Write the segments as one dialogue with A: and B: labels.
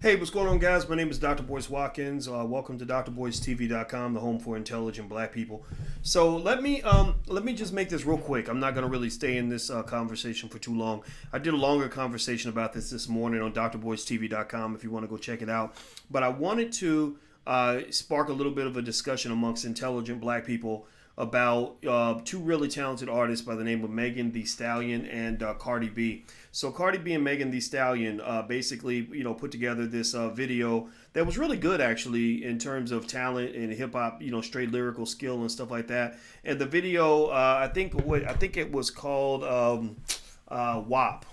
A: Hey, what's going on, guys? My name is Dr. Boyce Watkins. Welcome to drboycetv.com, the home for intelligent Black people. So let me just make this real quick. I'm not going to really stay in this conversation for too long. I did a longer conversation about this morning on drboycetv.com if you want to go check it out. But I wanted to spark a little bit of a discussion amongst intelligent Black people about two really talented artists by the name of Megan Thee Stallion and Cardi B. So Cardi B and Megan Thee Stallion basically, put together this video that was really good actually in terms of talent and hip hop, straight lyrical skill and stuff like that. And the video, I think it was called WAP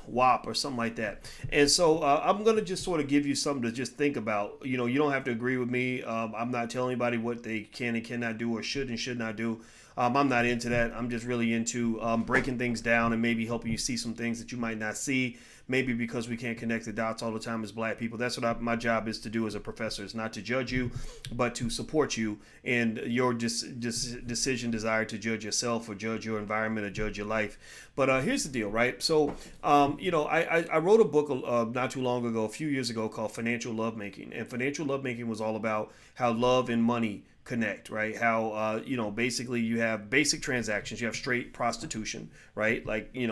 A: or something like that. And so I'm going to just sort of give you something to just think about. You don't have to agree with me. I'm not telling anybody what they can and cannot do or should and should not do. I'm not into that. I'm just really into breaking things down and maybe helping you see some things that you might not see. Maybe because we can't connect the dots all the time as Black people. That's what my job is to do as a professor. It's not to judge you, but to support you in your decision, desire to judge yourself or judge your environment or judge your life. But here's the deal, right? So, I wrote a book not too long ago, a few years ago, called Financial Lovemaking. And Financial Lovemaking was all about how love and money connect, right? How basically you have basic transactions. You have straight prostitution, right? Like, a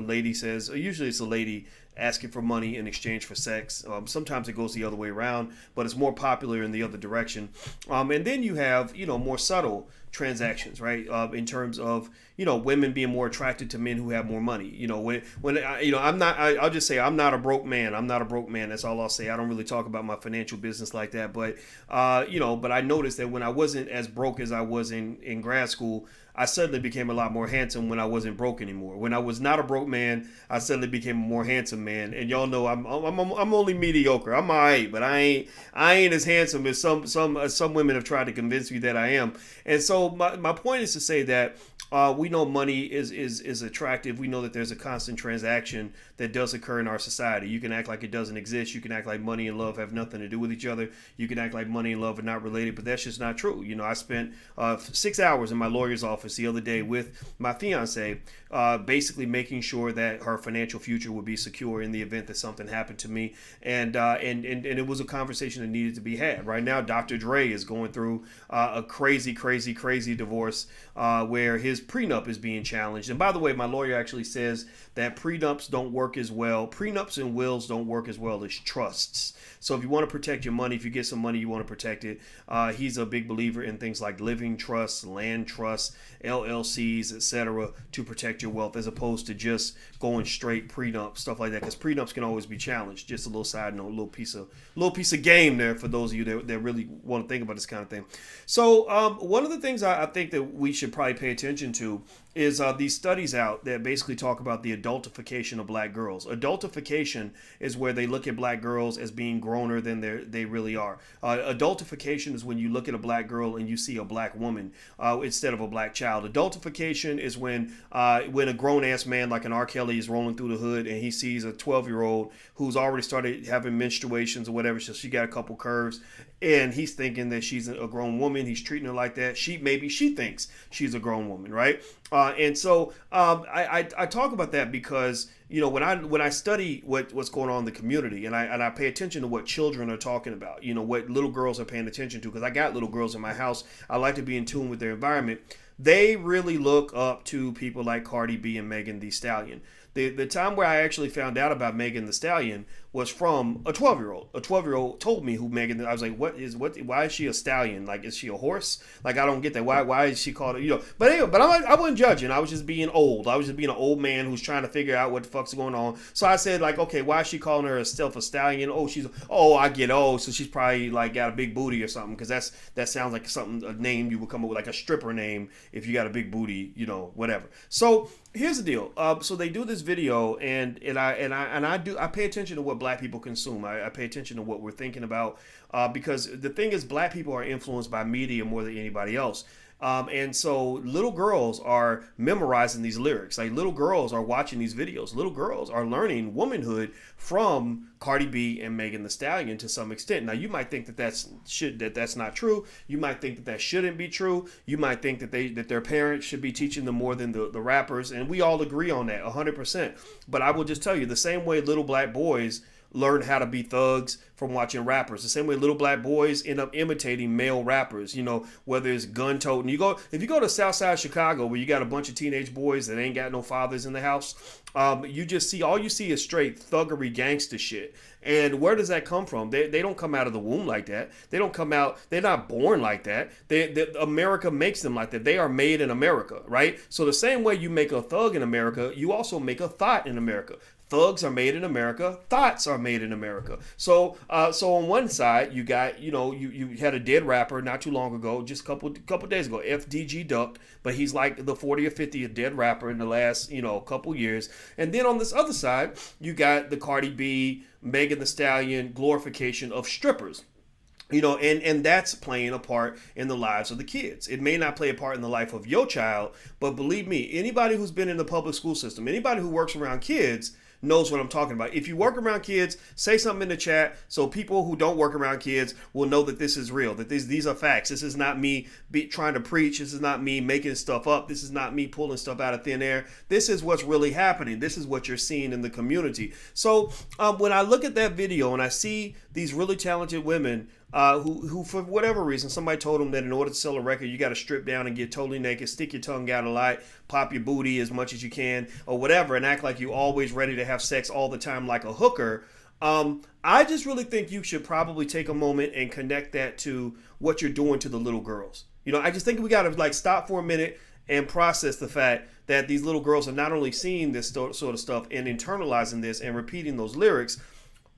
A: lady says, usually it's a lady asking for money in exchange for sex. Sometimes it goes the other way around, but it's more popular in the other direction. And then you have more subtle transactions, right? In terms of women being more attracted to men who have more money. I'll just say I'm not a broke man. I'm not a broke man. That's all I'll say. I don't really talk about my financial business like that, but but I noticed that when I wasn't as broke as I was in grad school, I suddenly became a lot more handsome when I wasn't broke anymore. When I was not a broke man, I suddenly became a more handsome man. And y'all know I'm only mediocre. I'm alright, but I ain't as handsome as some women have tried to convince me that I am. And so my point is to say that we know money is attractive. We know that there's a constant transaction that does occur in our society. You can act like it doesn't exist. You can act like money and love have nothing to do with each other. You can act like money and love are not related, but that's just not true. I spent 6 hours in my lawyer's office the other day with my fiance, basically making sure that her financial future would be secure in the event that something happened to me. And it was a conversation that needed to be had. Right now, Dr. Dre is going through a crazy divorce where his prenup is being challenged. And by the way, my lawyer actually says that prenups don't work as well. Prenups and wills don't work as well as trusts. So if you want to protect your money, if you get some money, you want to protect it. He's a big believer in things like living trusts, land trusts, LLCs, etc., to protect your wealth, as opposed to just going straight prenup, stuff like that. Because prenups can always be challenged. Just a little side note, a little piece of game there for those of you that really want to think about this kind of thing. So one of the things I think that we should probably pay attention to is these studies out that basically talk about the adultification of Black girls. Adultification is where they look at Black girls as being growner than they really are. Adultification is when you look at a Black girl and you see a Black woman instead of a Black child. Adultification is when a grown-ass man like an R. Kelly is rolling through the hood and he sees a 12-year-old who's already started having menstruations or whatever, so she got a couple curves, and he's thinking that she's a grown woman. He's treating her like that. Maybe she thinks she's a grown woman, right? And so I talk about that because when I study what's going on in the community, and I pay attention to what children are talking about, what little girls are paying attention to, because I got little girls in my house. I like to be in tune with their environment. They really look up to people like Cardi B and Megan Thee Stallion. The time where I actually found out about Megan Thee Stallion was from a 12-year-old. A 12-year-old told me who Megan. I was like, why is she a stallion? Like, is she a horse? Like, I don't get that. Why is she called But anyway, I wasn't judging. I was just being old. I was just being an old man who's trying to figure out what the fuck's going on. So I said, like, okay, why is she calling herself a stallion? I get so she's probably like got a big booty or something, because that sounds like a name you would come up with, like a stripper name if you got a big booty, whatever. So here's the deal. So they do this video, and I pay attention to what Black people consume. I pay attention to what we're thinking about, because the thing is, Black people are influenced by media more than anybody else. And so little girls are memorizing these lyrics. Like, little girls are watching these videos. Little girls are learning womanhood from Cardi B and Megan Thee Stallion to some extent. Now, you might think that that's not true. You might think that shouldn't be true. You might think that their parents should be teaching them more than the rappers. And we all agree on that 100%. But I will just tell you, the same way little Black boys learn how to be thugs from watching rappers. The same way little black boys end up imitating male rappers, whether it's gun toting. If you go to South Side Chicago, where you got a bunch of teenage boys that ain't got no fathers in the house, you just see, all you see is straight thuggery gangster shit. And where does that come from? They don't come out of the womb like that. They don't come out, they're not born like that. America makes them like that. They are made in America, right? So the same way you make a thug in America, you also make a thought in America. Thugs are made in America. Thoughts are made in America. So on one side, you got, you had a dead rapper not too long ago, just a couple days ago, FDG ducked, but he's like the 40 or 50th dead rapper in the last, couple years. And then on this other side, you got the Cardi B, Megan Thee Stallion glorification of strippers. And that's playing a part in the lives of the kids. It may not play a part in the life of your child, but believe me, anybody who's been in the public school system, anybody who works around kids knows what I'm talking about. If you work around kids, say something in the chat so people who don't work around kids will know that this is real, that these are facts. This is not me trying to preach. This is not me making stuff up. This is not me pulling stuff out of thin air. This is what's really happening. This is what you're seeing in the community. So when I look at that video and I see these really talented women who for whatever reason, somebody told them that in order to sell a record, you got to strip down and get totally naked, stick your tongue out a lot, pop your booty as much as you can, or whatever, and act like you're always ready to have sex all the time like a hooker. I just really think you should probably take a moment and connect that to what you're doing to the little girls. I just think we got to stop for a minute and process the fact that these little girls are not only seeing this sort of stuff and internalizing this and repeating those lyrics,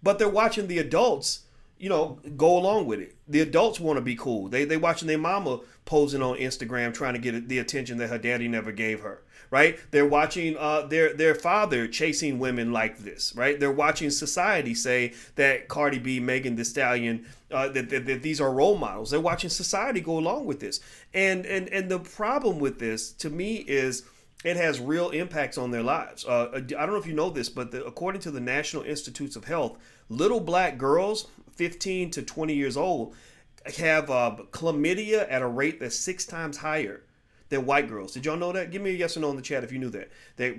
A: but they're watching the adults go along with it. The adults want to be cool. They watching their mama posing on Instagram trying to get the attention that her daddy never gave her, right? They're watching their father chasing women like this, right? They're watching society say that Cardi B, Megan Thee Stallion, that these are role models. They're watching society go along with this. And the problem with this, to me, is it has real impacts on their lives. I don't know if you know this, but according to the National Institutes of Health, little black girls 15 to 20 years old have chlamydia at a rate that's 6 times higher than white girls. Did y'all know that? Give me a yes or no in the chat if you knew that.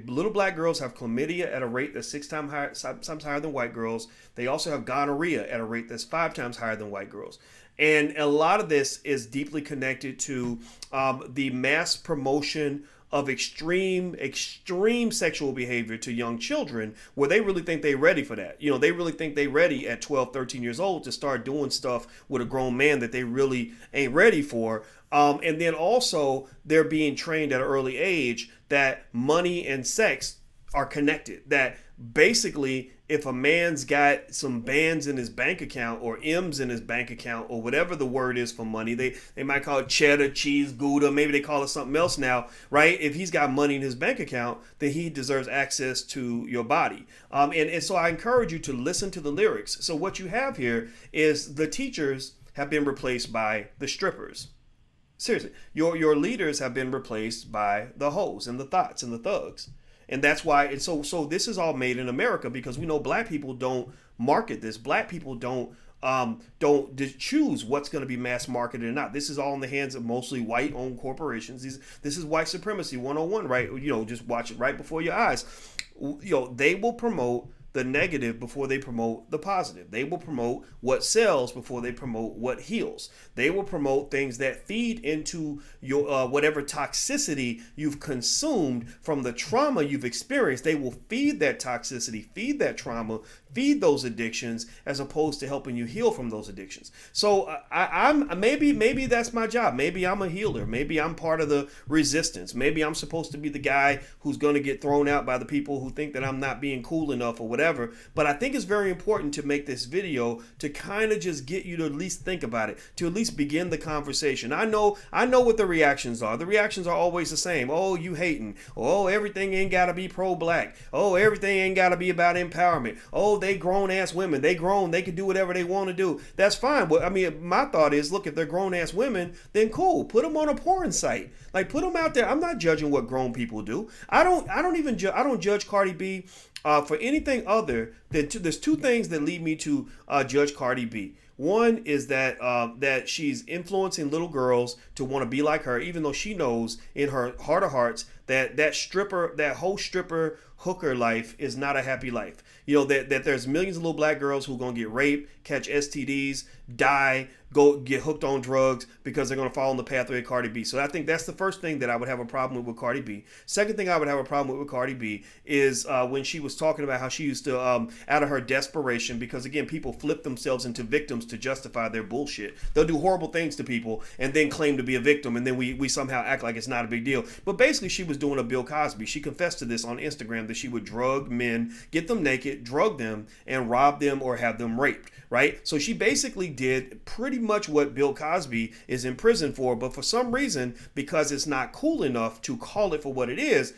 A: Little black girls have chlamydia at a rate that's 6 times higher than white girls. They also have gonorrhea at a rate that's 5 times higher than white girls. And a lot of this is deeply connected to the mass promotion of extreme sexual behavior to young children, where they really think they're ready for that. They really think they're ready at 12, 13 years old to start doing stuff with a grown man that they really ain't ready for. And then also they're being trained at an early age that money and sex are connected. That basically, if a man's got some bands in his bank account or M's in his bank account or whatever the word is for money, they might call it cheddar, cheese, Gouda, maybe they call it something else now, right? If he's got money in his bank account, then he deserves access to your body. And so I encourage you to listen to the lyrics. So what you have here is the teachers have been replaced by the strippers. Seriously, your leaders have been replaced by the hoes and the thoughts and the thugs. And that's why, and so this is all made in America, because we know black people don't market this. Black people don't choose what's going to be mass marketed or not. This is all in the hands of mostly white-owned corporations. This is white supremacy 101, right? Just watch it right before your eyes. They will promote the negative before they promote the positive. They will promote what sells before they promote what heals. They will promote things that feed into your whatever toxicity you've consumed from the trauma you've experienced. They will feed that toxicity, feed that trauma, feed those addictions, as opposed to helping you heal from those addictions. So I'm maybe that's my job. Maybe I'm a healer. Maybe I'm part of the resistance. Maybe I'm supposed to be the guy who's going to get thrown out by the people who think that I'm not being cool enough or whatever. But I think it's very important to make this video to kind of just get you to at least think about it, to at least begin the conversation. I know what the reactions are. The reactions are always the same. Oh, you hating. Oh, everything ain't got to be pro-black. Oh, everything ain't got to be about empowerment. Oh, they grown-ass women. They grown. They can do whatever they want to do. That's fine. But I mean, my thought is, look, if they're grown-ass women, then cool. Put them on a porn site. Like, put them out there. I'm not judging what grown people do. I don't judge Cardi B for anything other than there's 2 things that lead me to judge Cardi B. One is that she's influencing little girls to want to be like her, even though she knows in her heart of hearts that stripper, that whole stripper hooker life is not a happy life. You know, that there's millions of little black girls who are going to get raped, catch STDs, die, go get hooked on drugs because they're going to follow in the pathway of Cardi B. So I think that's the first thing that I would have a problem with Cardi B. Second thing I would have a problem with Cardi B is when she was talking about how she used to, out of her desperation, because again, people flip themselves into victims to justify their bullshit. They'll do horrible things to people and then claim to be a victim, and then we somehow act like it's not a big deal. But basically, she was doing a Bill Cosby. She confessed to this on Instagram, that she would drug men, get them naked, drug them, and rob them or have them raped, right? So she basically did pretty much what Bill Cosby is in prison for, but for some reason, because it's not cool enough to call it for what it is,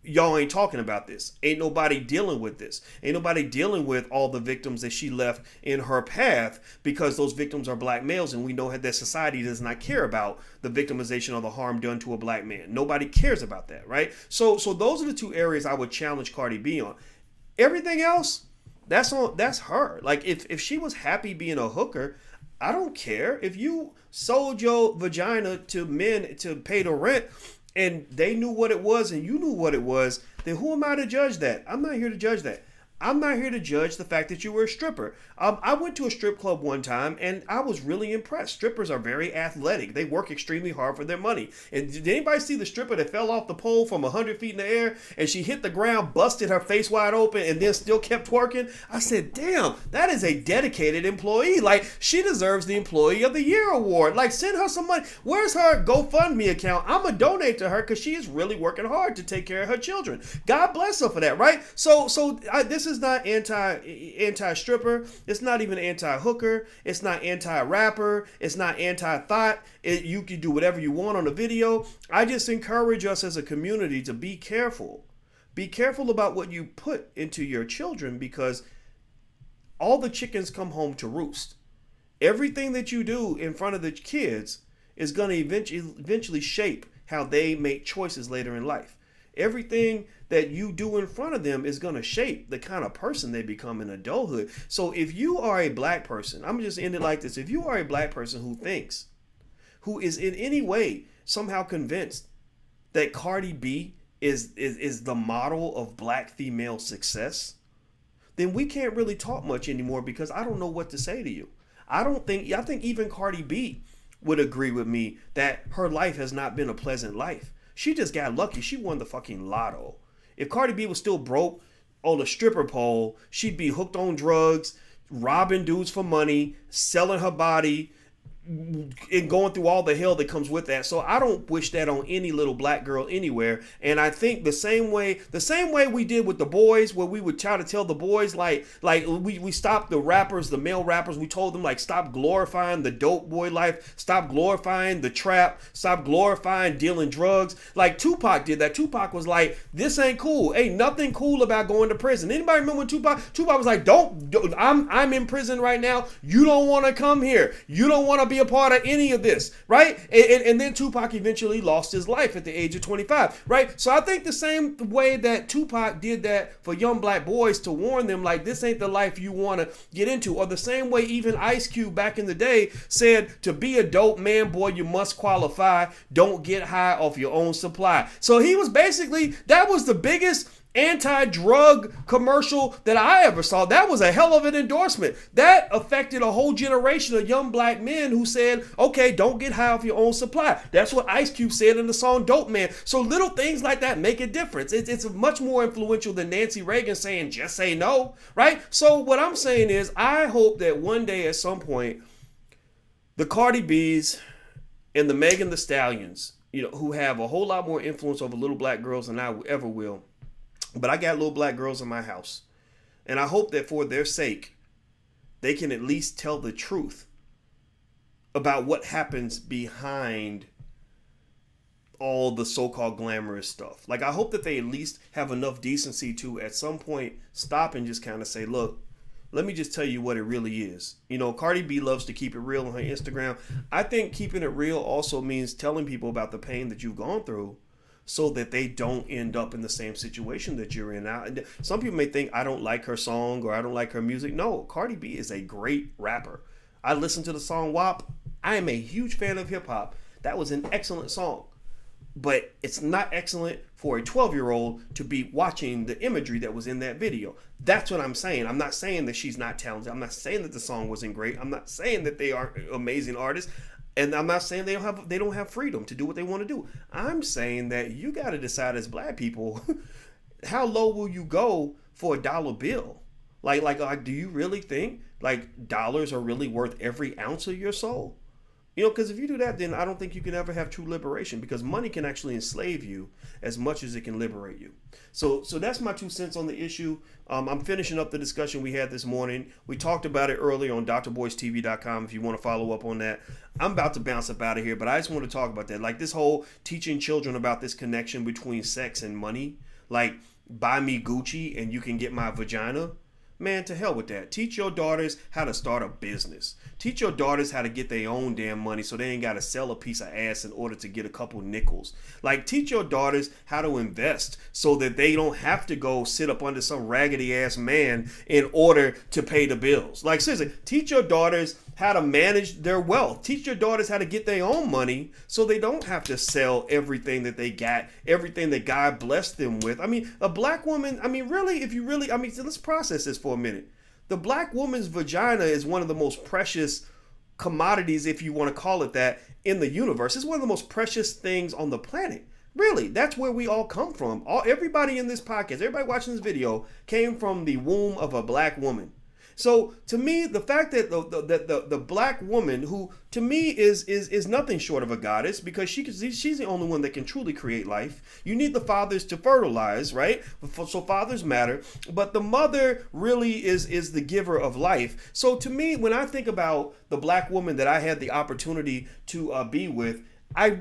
A: y'all ain't talking about this. Ain't nobody dealing with this. Ain't nobody dealing with all the victims that she left in her path, because those victims are black males, and we know that society does not care about the victimization or the harm done to a black man. Nobody cares about that, right? So those are the two areas I would challenge Cardi B on. Everything else, that's her. Like if she was happy being a hooker, I don't care. If you sold your vagina to men to pay the rent, and they knew what it was and you knew what it was, then who am I to judge that? I'm not here to judge that. I'm not here to judge the fact that you were a stripper. I went to a strip club one time and I was really impressed. Strippers are very athletic. They work extremely hard for their money. And did anybody see the stripper that fell off the pole from 100 feet in the air and she hit the ground, busted her face wide open, and then still kept twerking? I said, damn, that is a dedicated employee. Like, she deserves the Employee of the Year award. Like, send her some money. Where's her GoFundMe account? I'm going to donate to her because she is really working hard to take care of her children. God bless her for that, right? This is not anti-stripper. It's not even anti-hooker. It's not anti-rapper. It's not anti-thought. You can do whatever you want on a video. I just encourage us as a community to be careful. Be careful about what you put into your children, because all the chickens come home to roost. Everything that you do in front of the kids is going to eventually shape how they make choices later in life. Everything that you do in front of them is going to shape the kind of person they become in adulthood. So if you are a black person, I'm just end it like this. If you are a black person who is in any way somehow convinced that Cardi B is the model of black female success, then we can't really talk much anymore, because I don't know what to say to you. I think even Cardi B would agree with me that her life has not been a pleasant life. She just got lucky. She won the fucking lotto. If Cardi B was still broke on a stripper pole, she'd be hooked on drugs, robbing dudes for money, selling her body, and going through all the hell that comes with that. So I don't wish that on any little black girl anywhere. And I think the same way we did with the boys, where we would try to tell the boys, like we stopped the rappers, the male rappers. We told them, like, stop glorifying the dope boy life, stop glorifying the trap, stop glorifying dealing drugs. Like Tupac did that. Tupac was like, this ain't cool. Ain't nothing cool about going to prison. Anybody remember when Tupac was like, don't I'm in prison right now. You don't want to come here. You don't want to be a part of any of this, right? And then Tupac eventually lost his life at the age of 25, right? So I think the same way that Tupac did that for young black boys to warn them, like, this ain't the life you want to get into, or the same way even Ice Cube back in the day said, to be a dope man, boy, you must qualify. Don't get high off your own supply. So he was basically, that was the biggest anti-drug commercial that I ever saw. That was a hell of an endorsement. That affected a whole generation of young black men who said, okay, don't get high off your own supply. That's what Ice Cube said in the song Dope Man. So little things like that make a difference. It's much more influential than Nancy Reagan saying, just say no, right? So what I'm saying is, I hope that one day at some point, the Cardi B's and the Megan Thee Stallions, who have a whole lot more influence over little black girls than I ever will, but I got little black girls in my house, and I hope that for their sake, they can at least tell the truth about what happens behind all the so-called glamorous stuff. Like, I hope that they at least have enough decency to, at some point, stop and just kind of say, look, let me just tell you what it really is. Cardi B loves to keep it real on her Instagram. I think keeping it real also means telling people about the pain that you've gone through, so that they don't end up in the same situation that you're in now. And some people may think I don't like her song or I don't like her music. No, Cardi B is a great rapper. I listened to the song WAP. I am a huge fan of hip hop. That was an excellent song. but it's not excellent for a 12-year-old to be watching the imagery that was in that video. That's what I'm saying. I'm not saying that she's not talented. I'm not saying that the song wasn't great. I'm not saying that they aren't amazing artists. And I'm not saying they don't have freedom to do what they want to do. I'm saying that you got to decide as black people, how low will you go for a dollar bill? Like, do you really think like dollars are really worth every ounce of your soul? You know, because if you do that, then I don't think you can ever have true liberation, because money can actually enslave you as much as it can liberate you. So that's my 2 cents on the issue. I'm finishing up the discussion we had this morning. We talked about it earlier on drboycetv.com if you want to follow up on that. I'm about to bounce up out of here, but I just want to talk about that. Like this whole teaching children about this connection between sex and money. Like, buy me Gucci and you can get my vagina. Man, to hell with that. Teach your daughters how to start a business. Teach your daughters how to get their own damn money so they ain't got to sell a piece of ass in order to get a couple nickels. Like, teach your daughters how to invest so that they don't have to go sit up under some raggedy ass man in order to pay the bills. Like, seriously, teach your daughters how to manage their wealth. Teach your daughters how to get their own money so they don't have to sell everything that they got, everything that God blessed them with. I mean, a black woman, really, so let's process this for a minute. The black woman's vagina is one of the most precious commodities, if you want to call it that, in the universe. It's one of the most precious things on the planet. Really, that's where we all come from. Everybody in this podcast, everybody watching this video came from the womb of a black woman. So to me, the fact that the black woman, who to me is nothing short of a goddess, because she's the only one that can truly create life. You need the fathers to fertilize, right? So fathers matter, but the mother really is the giver of life. So to me, when I think about the black woman that I had the opportunity to be with,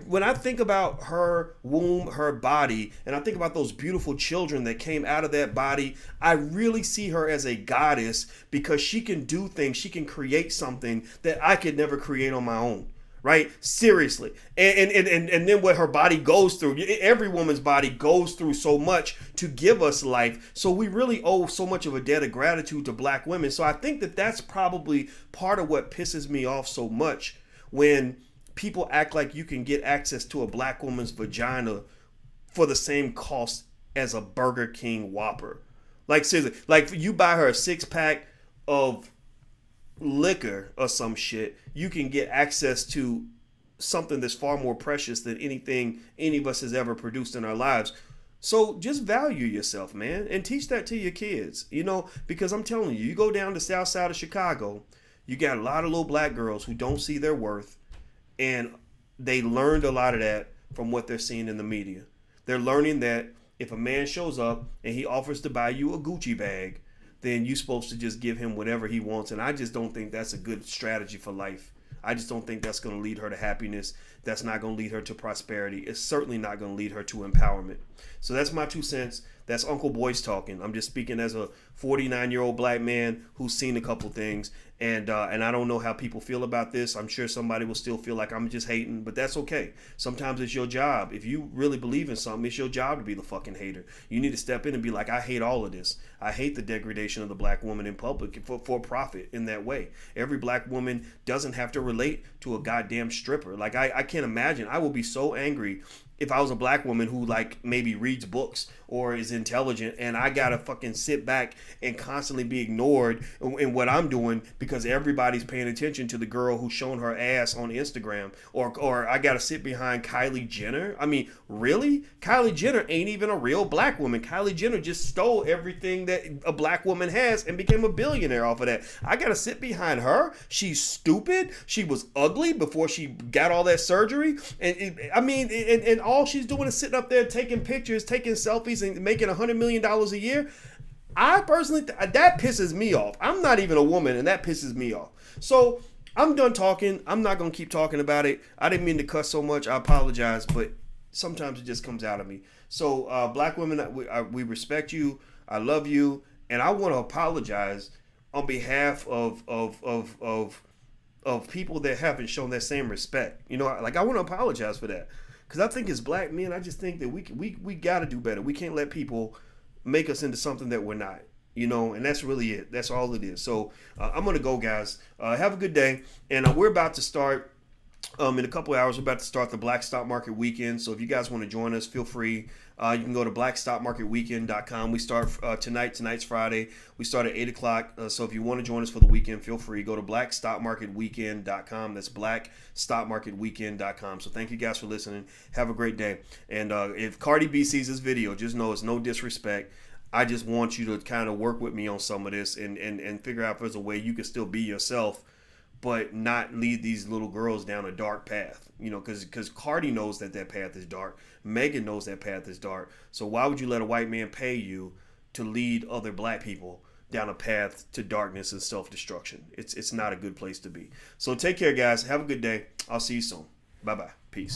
A: when I think about her womb, her body, and I think about those beautiful children that came out of that body, I really see her as a goddess, because she can do things, she can create something that I could never create on my own, right? Seriously. And then what her body goes through, every woman's body goes through so much to give us life. So we really owe so much of a debt of gratitude to black women. So I think that that's probably part of what pisses me off so much, when people act like you can get access to a black woman's vagina for the same cost as a Burger King Whopper. Like, seriously, like you buy her a 6-pack of liquor or some shit, you can get access to something that's far more precious than anything any of us has ever produced in our lives. So just value yourself, man, and teach that to your kids, because I'm telling you, you go down the south side of Chicago, you got a lot of little black girls who don't see their worth. And they learned a lot of that from what they're seeing in the media. They're learning that if a man shows up and he offers to buy you a Gucci bag, then you're supposed to just give him whatever he wants. And I just don't think that's a good strategy for life. I just don't think that's going to lead her to happiness. That's not going to lead her to prosperity. It's certainly not going to lead her to empowerment. So that's my 2 cents. That's Uncle Boyce talking. I'm just speaking as a 49-year-old black man who's seen a couple things. And I don't know how people feel about this. I'm sure somebody will still feel like I'm just hating, but that's okay. Sometimes it's your job. If you really believe in something, it's your job to be the fucking hater. You need to step in and be like, I hate all of this. I hate the degradation of the black woman in public for profit in that way. Every black woman doesn't have to relate to a goddamn stripper. Like, I can't imagine. I will be so angry if I was a black woman who like maybe reads books or is intelligent, and I gotta fucking sit back and constantly be ignored in what I'm doing because everybody's paying attention to the girl who's showing her ass on Instagram, or I gotta sit behind Kylie Jenner. I mean, really? Kylie Jenner ain't even a real black woman. Kylie Jenner just stole everything that a black woman has and became a billionaire off of that. I gotta sit behind her? She's stupid. She was ugly before she got all that surgery. And all she's doing is sitting up there taking pictures, taking selfies, and making $100 million a year. I personally, that pisses me off. I'm not even a woman, and that pisses me off. So I'm done talking. I'm not going to keep talking about it. I didn't mean to cuss so much. I apologize, but sometimes it just comes out of me. So black women, we respect you. I love you. And I want to apologize on behalf of people that haven't shown that same respect. I want to apologize for that. Because I think as black men, I just think that we got to do better. We can't let people make us into something that we're not, and that's really it. That's all it is. So I'm going to go, guys. Have a good day. And we're about to start In a couple of hours, we're about to start the Black Stock Market Weekend. So if you guys want to join us, feel free. You can go to blackstockmarketweekend.com. We start tonight. Tonight's Friday. We start at 8 o'clock. So if you want to join us for the weekend, feel free. Go to blackstockmarketweekend.com. That's blackstockmarketweekend.com. So thank you guys for listening. Have a great day. And if Cardi B sees this video, just know it's no disrespect. I just want you to kind of work with me on some of this and figure out if there's a way you can still be yourself, but not lead these little girls down a dark path, because Cardi knows that path is dark. Megan knows that path is dark. So why would you let a white man pay you to lead other black people down a path to darkness and self-destruction? It's not a good place to be. So take care, guys. Have a good day. I'll see you soon. Bye-bye. Peace.